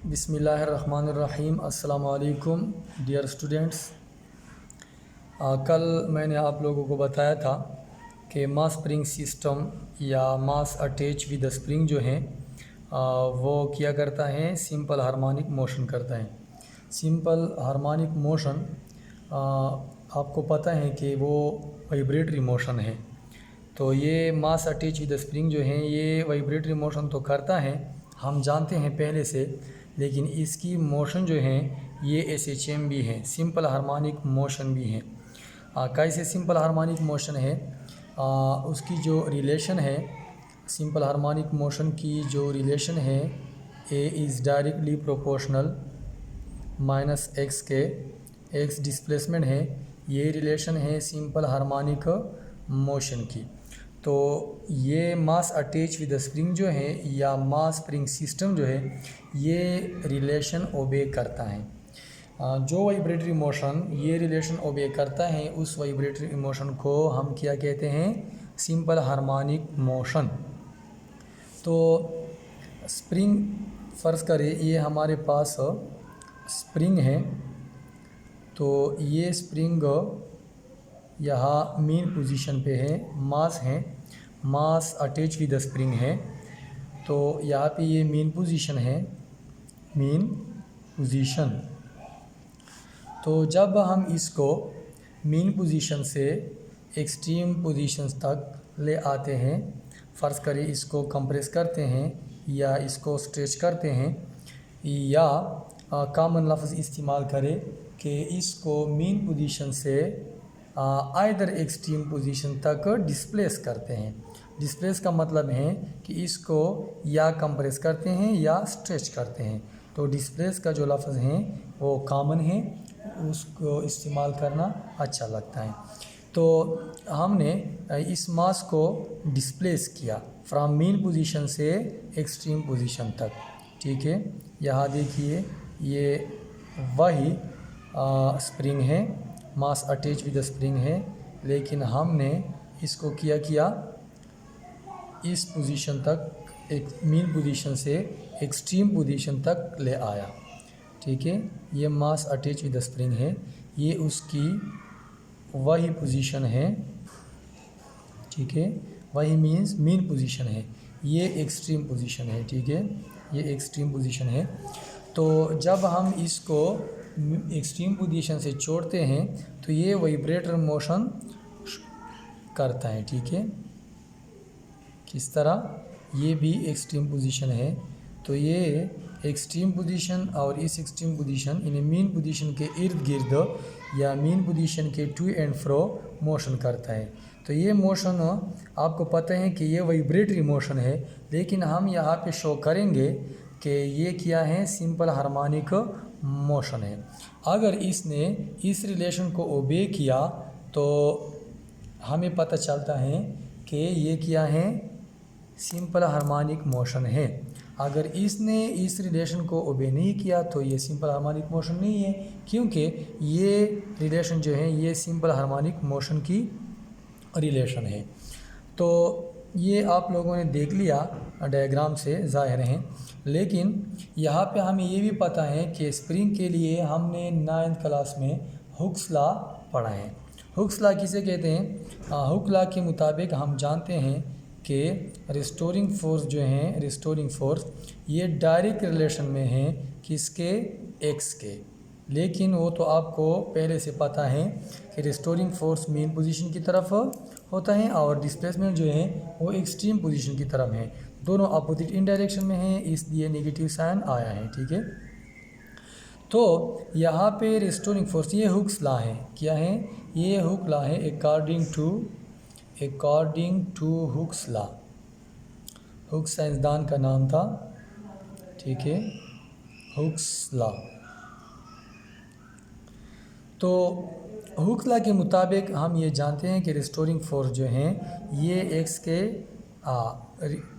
बिस्मिल्लाहिर्रहमानिर्रहीम। अस्सलाम वालेकुम डियर स्टूडेंट्स। कल मैंने आप लोगों को बताया था कि मास स्प्रिंग सिस्टम या मास अटैच विद स्प्रिंग जो है वो क्या करता है, सिंपल हार्मोनिक मोशन करता है। सिंपल हार्मोनिक मोशन आपको पता है कि वो वाइब्रेटरी मोशन है। तो ये मास अटैच विद स्प्रिंग जो है ये वाइब्रेटरी मोशन तो करता है, हम जानते हैं पहले से, लेकिन इसकी मोशन जो है ये SHM भी है, सिंपल हार्मोनिक मोशन भी है। कैसे सिंपल हार्मोनिक मोशन है, उसकी जो रिलेशन है, सिंपल हार्मोनिक मोशन की जो रिलेशन है, A is directly proportional minus x के, एक्स डिस्प्लेसमेंट है, ये रिलेशन है सिंपल हार्मोनिक मोशन की। तो ये मास अटैच विद स्प्रिंग जो है या मास स्प्रिंग सिस्टम जो है ये रिलेशन ओबे करता है। जो वाइब्रेटरी मोशन ये रिलेशन ओबे करता है उस वाइब्रेटरी मोशन को हम क्या कहते हैं, सिंपल हार्मोनिक मोशन। तो स्प्रिंग फ़र्ज़ करें ये हमारे पास स्प्रिंग है, तो ये स्प्रिंग यहाँ मेन पोजीशन पे है, मास है, मास अटैच विद स्प्रिंग है। तो यहाँ पे ये मेन पोजीशन है, मेन पोजीशन। तो जब हम इसको मेन पोजीशन से एक्सट्रीम पोजीशंस तक ले आते हैं, फ़र्ज़ करें इसको कंप्रेस करते हैं या इसको स्ट्रेच करते हैं, या कॉमन लफ्ज़ इस्तेमाल करें कि इसको मेन पोजीशन से आइदर एक्सट्रीम पोजीशन तक डिस्प्लेस करते हैं। डिस्प्लेस का मतलब है कि इसको या कंप्रेस करते हैं या स्ट्रेच करते हैं। तो डिस्प्लेस का जो लफ्ज़ है वो कॉमन है, उसको इस्तेमाल करना अच्छा लगता है। तो हमने इस मास को डिस्प्लेस किया फ्रॉम मेन पोजीशन से एक्सट्रीम पोजीशन तक, ठीक है। यहाँ देखिए ये वही स्प्रिंग है, मास अटैच विद स्प्रिंग है, लेकिन हमने इसको किया इस पोजीशन तक, एक मेन पोजीशन से एक्सट्रीम पोजीशन तक ले आया, ठीक है। ये मास अटैच विद स्प्रिंग है, ये उसकी वही पोजीशन है, ठीक है। वही मीन्स मेन पोजीशन है, ये एक्सट्रीम पोजीशन है, ठीक है, ये एक्सट्रीम पोजीशन है। तो जब हम इसको एक्सट्रीम पोजीशन से छोड़ते हैं तो ये वाइब्रेटर मोशन करता है, ठीक है। किस तरह, ये भी एक्सट्रीम पोजीशन है, तो ये एक्सट्रीम पोजीशन और इस extreme position in main position के इर्द गिर्द या मेन पोजीशन के टू एंड फ्रो मोशन करता है। तो ये मोशन आपको पता है कि ये वाइब्रेटरी मोशन है, लेकिन हम यहाँ पे शो करेंगे कि ये क्या है, सिंपल हार्मोनिक मोशन है। अगर इसने इस रिलेशन को ओबे किया तो हमें पता चलता है कि ये क्या है, सिंपल हार्मोनिक मोशन है। अगर इसने इस रिलेशन को ओबे नहीं किया तो ये सिंपल हार्मोनिक मोशन नहीं है, क्योंकि ये रिलेशन जो है ये सिंपल हार्मोनिक मोशन की रिलेशन है। तो ये आप लोगों ने देख लिया डायग्राम से ज़ाहिर है, लेकिन यहाँ पे हमें ये भी पता है कि स्प्रिंग के लिए हमने 9th क्लास में हुक्स लॉ पढ़ा है। हुक्स लॉ किसे कहते हैं? हुक लॉ के मुताबिक हम जानते हैं कि रिस्टोरिंग फोर्स जो है, रिस्टोरिंग फोर्स ये डायरेक्ट रिलेशन में है किसके, एक्स के। लेकिन वो तो आपको पहले से पता है कि रिस्टोरिंग फोर्स मेन पोजीशन की तरफ होता है और डिस्प्लेसमेंट जो है वो एक्सट्रीम पोजीशन की तरफ है, दोनों अपोजिट इन डायरेक्शन में हैं, इसलिए नेगेटिव साइन आया है, ठीक है। तो यहाँ पे रिस्टोरिंग फोर्स ये हुक्स लॉ है, क्या है, ये हुक लॉ है according to Hooke's law. Hooke's साइंसदान का नाम था, ठीक है, हुक्स लॉ। तो हुक लॉ के मुताबिक हम ये जानते हैं कि रिस्टोरिंग फोर्स जो हैं ये एक्स के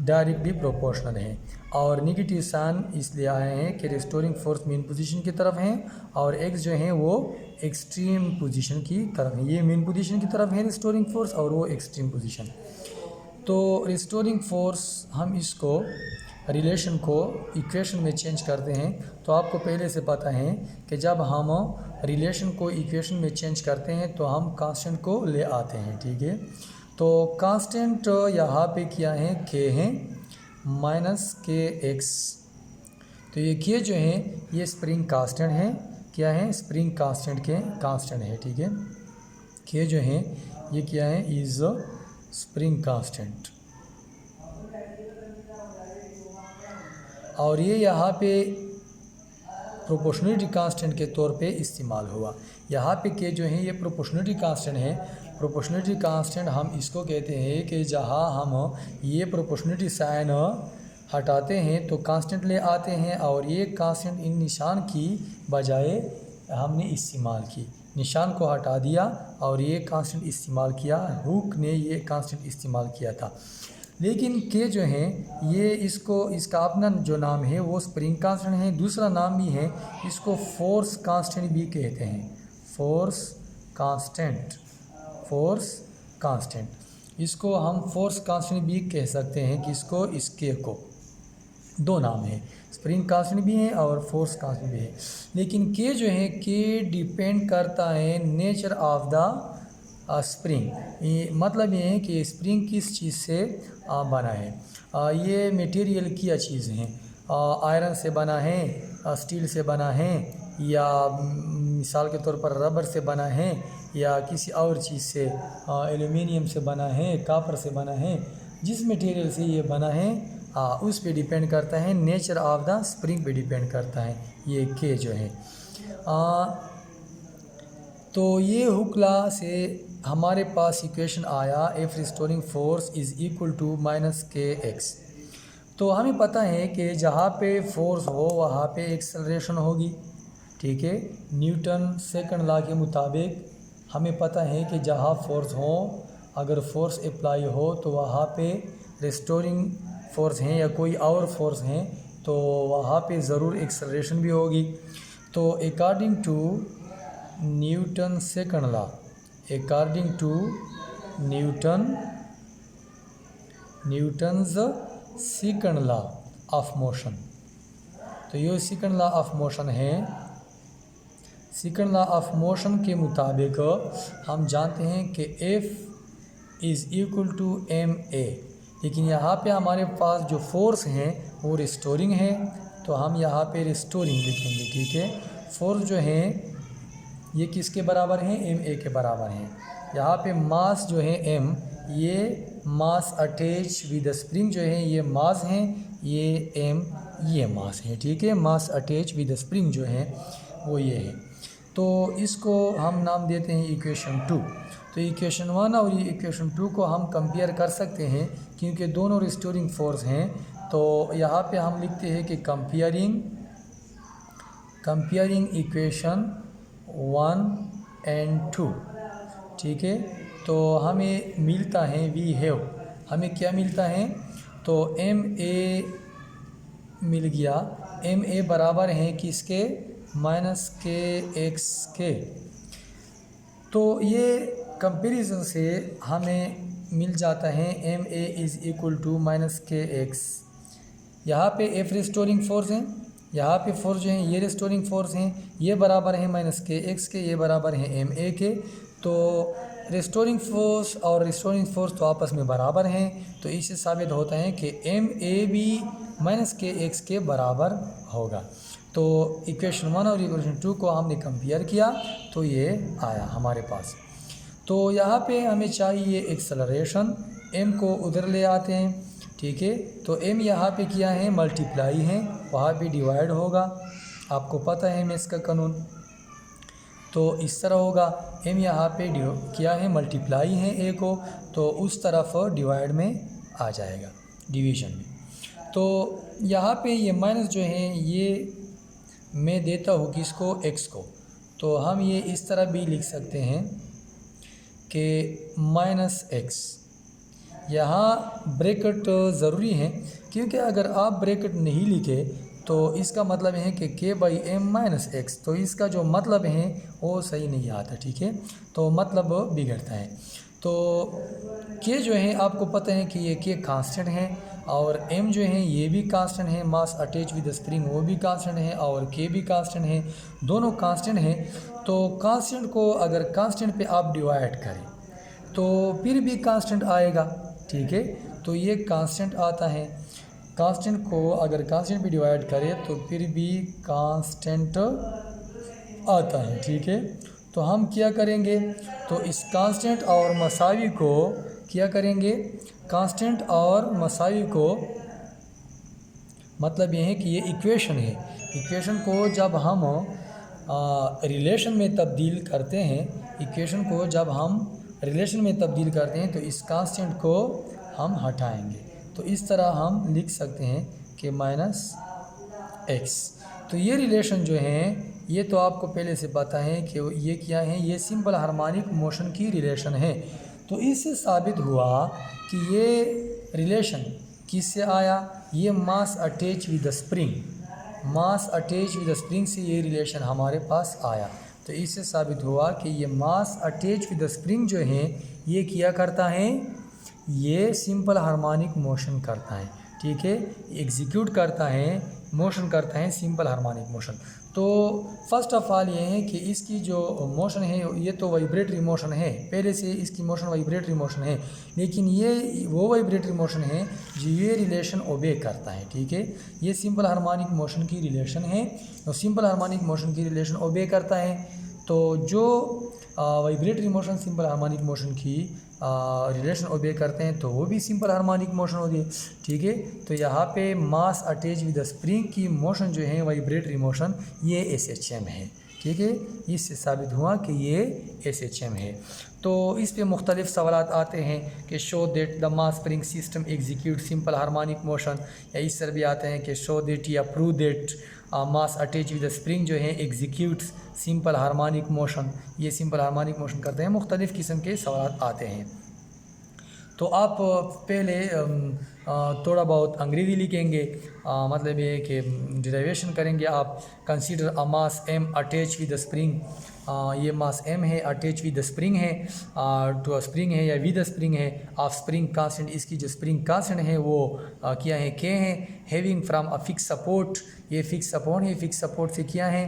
डायरेक्टली प्रोपोर्शनल है, और नेगेटिव साइन इसलिए आए हैं कि रिस्टोरिंग फोर्स मेन पोजीशन की तरफ है और एक्स जो है वो एक्सट्रीम पोजीशन की तरफ है। ये मेन पोजीशन की तरफ है रिस्टोरिंग फोर्स और वो एक्सट्रीम पोजीशन। तो रिस्टोरिंग फोर्स हम इसको रिलेशन को इक्वेशन में चेंज करते हैं तो आपको पहले से पता है कि जब हम रिलेशन को इक्वेशन में चेंज करते हैं तो हम कांस्टेंट को ले आते हैं, ठीक है। तो कांस्टेंट यहाँ पे क्या है, के हैं माइनस के एक्स। तो ये के जो है ये स्प्रिंग कांस्टेंट है, क्या है, स्प्रिंग कांस्टेंट के कांस्टेंट है, ठीक है। के जो है ये क्या है, इज स्प्रिंग कांस्टेंट। और ये यहाँ पे प्रोपोर्शनलिटी कांस्टेंट के तौर पे इस्तेमाल हुआ। यहाँ पे के जो है ये प्रोपोर्शनलिटी कांस्टेंट है। प्रोपोर्शनलिटी कांस्टेंट हम इसको कहते हैं कि जहाँ हम ये प्रोपोर्शनलिटी साइन हटाते हैं तो कांस्टेंट ले आते हैं, और ये कांस्टेंट इन निशान की बजाय हमने इस्तेमाल की, निशान को हटा दिया और ये कांस्टेंट इस्तेमाल किया। हुक ने ये कांस्टेंट इस्तेमाल किया था। लेकिन के जो है ये इसका अपना जो नाम है वो स्प्रिंग कांस्टेंट है। दूसरा नाम भी है, इसको फोर्स कांस्टेंट भी कहते हैं, फोर्स कांस्टेंट, फोर्स कांस्टेंट। इसको हम फोर्स कांस्टेंट भी कह सकते हैं, किसको, इस के को। दो नाम है, स्प्रिंग कांस्टेंट भी है और फोर्स कांस्टेंट भी है। लेकिन के जो है के डिपेंड करता है नेचर ऑफ द स्प्रिंग। मतलब ये है कि स्प्रिंग किस चीज़ से बना है। ये मटेरियल क्या चीज़ हैं, आयरन से बना है, स्टील से बना है, या मिसाल के तौर पर रबर से बना है, या किसी और चीज़ से, एल्यूमिनियम से बना है, कॉपर से बना है। जिस मटेरियल से ये बना है उस पे डिपेंड करता है, नेचर ऑफ द स्प्रिंग पे डिपेंड करता है ये के जो है। तो ये हुक लॉ से हमारे पास इक्वेशन आया, F restoring force is equal to minus के एक्स। तो हमें पता है कि जहाँ पे फोर्स हो वहाँ पे एक्सेलरेशन होगी, ठीक है। न्यूटन सेकंड लॉ के मुताबिक हमें पता है कि जहाँ फोर्स हो, अगर फोर्स अप्लाई हो तो वहाँ पे रिस्टोरिंग फोर्स हैं या कोई और फोर्स हैं तो वहाँ पे ज़रूर एक्सेलरेशन भी होगी। तो according to Newton second law, according to Newton's second law of motion, तो ये सेकंड लॉ ऑफ मोशन है। सेकंड लॉ ऑफ मोशन के मुताबिक हम जानते हैं कि F is equal to ma। लेकिन यहाँ पे हमारे पास जो फोर्स हैं वो रिस्टोरिंग है, तो हम यहाँ पे रिस्टोरिंग लिखेंगे, ठीक है। फोर्स जो है ये किसके बराबर है, ma के बराबर है। यहाँ पे मास जो है m, ये मास अटैच विद स्प्रिंग जो है ये मास है, ये m ये मास है, ठीक है। मास अटैच विद स्प्रिंग जो है वो ये है। तो इसको हम नाम देते हैं इक्वेशन 2। तो इक्वेशन 1 और ये इक्वेशन 2 को हम कंपेयर कर सकते हैं क्योंकि दोनों रिस्टोरिंग फोर्स हैं। तो यहाँ पे हम लिखते हैं कि कंपेयरिंग इक्वेशन 1 एंड 2, ठीक है। तो हमें मिलता है वी हैव, हमें क्या मिलता है, तो ma मिल गया। ma बराबर है किसके, माइनस के एक्स के। तो ये कंपैरिजन से हमें मिल जाता है ma is equal to minus के एक्स। यहाँ पे f रिस्टोरिंग फोर्स है, यहाँ पे फोर्स जो है ये रिस्टोरिंग फोर्स हैं, ये बराबर है माइनस के एक्स के, ये बराबर है ma के। तो रिस्टोरिंग फोर्स और रिस्टोरिंग फोर्स तो आपस में बराबर हैं, तो इससे साबित होता है कि ma भी माइनस के एक्स के बराबर होगा। तो इक्वेशन 1 और इक्वेशन 2 को हमने कंपेयर किया तो ये आया हमारे पास। तो यहाँ पे हमें चाहिए एक्सेलरेशन, m को उधर ले आते हैं, ठीक है। तो m यहाँ पे क्या है, मल्टीप्लाई है, वहाँ पे डिवाइड होगा, आपको पता है मैथ्स का कानून। तो इस तरह होगा, m यहाँ पे क्या है, मल्टीप्लाई है a को, तो उस तरफ डिवाइड में आ जाएगा, डिवीज़न में। तो यहाँ पे ये माइनस जो है ये मैं देता हूँ किसको, x को। तो हम ये इस तरह भी लिख सकते हैं कि माइनस एक्स। यहाँ ब्रैकेट ज़रूरी है क्योंकि अगर आप ब्रैकेट नहीं लिखे तो इसका मतलब है कि k/m माइनस एक्स, तो इसका जो मतलब है वो सही नहीं आता, ठीक है। तो मतलब बिगड़ता है। तो k जो है आपको पता है कि ये k कांस्टेंट है और m जो है ये भी कांस्टेंट है, मास अटैच विद स्प्रिंग वो भी कांस्टेंट है, और k भी कांस्टेंट है, दोनों कांस्टेंट हैं। तो कांस्टेंट को अगर कांस्टेंट पे आप डिवाइड करें तो फिर भी कांस्टेंट आएगा, ठीक है। तो ये कांस्टेंट आता है, कांस्टेंट को अगर कांस्टेंट पे डिवाइड करें तो फिर भी कांस्टेंट आता है, ठीक है। तो हम क्या करेंगे, तो इस कांस्टेंट और मसावी को क्या करेंगे, कांस्टेंट और मसावी को मतलब ये है कि ये इक्वेशन है, इक्वेशन को जब हम रिलेशन में तब्दील करते हैं, इक्वेशन को जब हम रिलेशन में तब्दील करते हैं तो इस कांस्टेंट को हम हटाएंगे। तो इस तरह हम लिख सकते हैं कि -x। तो ये रिलेशन जो है ये तो आपको पहले से पता है कि ये क्या है, ये सिंपल हार्मोनिक मोशन की रिलेशन है। तो इससे साबित हुआ कि ये रिलेशन किससे आया, ये मास attach with spring, mass attach with spring से ये रिलेशन हमारे पास आया। तो इससे साबित हुआ कि ये मास अटैच विद स्प्रिंग जो है ये किया करता है, ये सिंपल हार्मोनिक मोशन करता है, ठीक है, एग्जीक्यूट करता है, मोशन करता है सिंपल हार्मोनिक मोशन। तो फर्स्ट ऑफ ऑल ये है कि इसकी जो मोशन है ये तो वाइब्रेटरी मोशन है, पहले से इसकी मोशन वाइब्रेटरी मोशन है, लेकिन ये वो वाइब्रेटरी मोशन है जो ये रिलेशन ओबे करता है, ठीक है। ये सिंपल हार्मोनिक मोशन की रिलेशन है, तो सिंपल हार्मोनिक मोशन की रिलेशन ओबे करता है। तो जो vibratory motion simple harmonic motion की रिलेशन ओबे करते हैं तो वो भी सिंपल हार्मोनिक मोशन होती है, ठीक है। तो यहाँ पे मास अटैच विद स्प्रिंग की मोशन जो है वाइब्रेटरी मोशन ये SHM है, ठीक है। इससे साबित हुआ कि ये SHM है। तो इस पे मुख्तलिफ सवालात आते हैं कि show that the mass spring system execute simple harmonic motion, या इस तरह भी आते हैं कि शो दैट या prove that mass attach with spring जो है एग्जीक्यूट्स सिंपल हार्मोनिक मोशन, ये सिंपल हार्मोनिक मोशन करते हैं। मुख्तलिफ़ किस्म के सवाल आते हैं। तो आप पहले थोड़ा बहुत अंग्रेज़ी लिखेंगे, मतलब ये कि डिराइवेशन करेंगे आप। Consider a mass m attach with spring, ये मास m है, अटैच विद स्प्रिंग है, टू स्प्रिंग है या विद स्प्रिंग है, ऑफ स्प्रिंग कांस्टेंट, इसकी जो स्प्रिंग कांस्टेंट है वो क्या है, k है। Having from a fix support, ये फिक्स सपोर्ट है, फिक्स सपोर्ट से क्या है,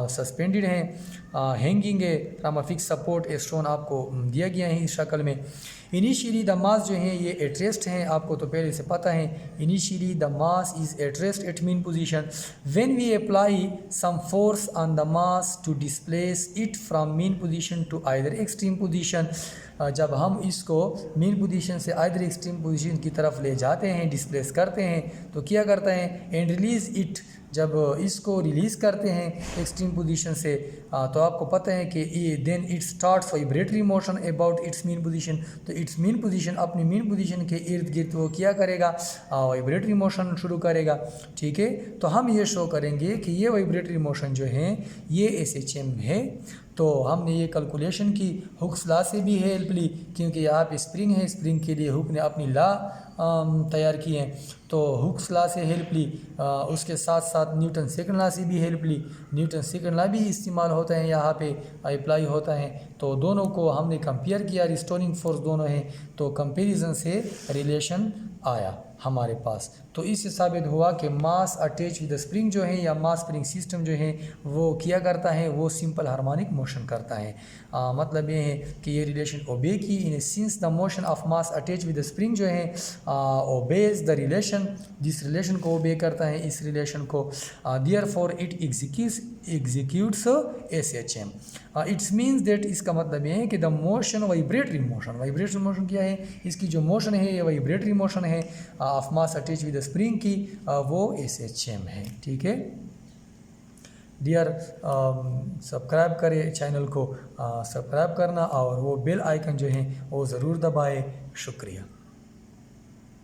सस्पेंडेड है। हैंगिंग है from a fix support, stone आपको दिया गया है इस शक्ल में। इनिशियली द मास जो है ये एट रेस्ट है, आपको तो पहले से पता है, initially the mass is at rest at mean position. When we apply some force on the mass to displace it from mean position to either extreme position, जब हम इसको मीन पोजीशन से आइदर एक्सट्रीम पोजीशन की तरफ ले जाते हैं, displace करते हैं, तो क्या करते हैं, एंड रिलीज इट, जब इसको रिलीज़ करते हैं एक्सट्रीम पोजीशन से, तो आपको पता है कि then it starts vibratory motion about its mean position. तो इट्स मीन पोजीशन, अपनी मीन पोजीशन के इर्द गिर्द वो क्या करेगा, वाइब्रेटरी मोशन शुरू करेगा, ठीक है। तो हम ये शो करेंगे कि ये वाइब्रेटरी मोशन जो है ये SHM है। तो हमने ये कैलकुलेशन की, हुक्स लॉ से भी हेल्प ली, क्योंकि यहाँ पे स्प्रिंग है, स्प्रिंग के लिए हुक ने अपनी लॉ तैयार की है, तो हुक्स लॉ से हेल्प ली। उसके साथ साथ न्यूटन सेकंड लॉ से भी हेल्प ली, न्यूटन सेकंड लॉ भी इस्तेमाल होता है, यहाँ पे अप्लाई होता है। तो दोनों को हमने कंपेयर किया, रिस्टोरिंग फोर्स दोनों हैं, तो कंपेरिजन से रिलेशन आया हमारे पास। तो इससे साबित हुआ कि मास अटैच विद स्प्रिंग जो है या मास स्प्रिंग सिस्टम जो है वो क्या करता है, वो सिंपल हार्मोनिक मोशन करता है। मतलब ये है कि ये रिलेशन ओबे की, in since the motion of mass attach with spring जो है ओबेज द रिलेशन, जिस रिलेशन को ओबे करता है इस रिलेशन को, therefore it executes SHM। It's means that, इसका मतलब ये है कि the motion vibratory motion, vibratory motion क्या है, इसकी जो मोशन है ये वाइब्रेटरी मोशन है of mass attach with spring की, वो SHM है, ठीक है। डियर, सब्सक्राइब करें चैनल को, सब्सक्राइब करना और वो बेल आइकन जो है वो ज़रूर दबाए। शुक्रिया।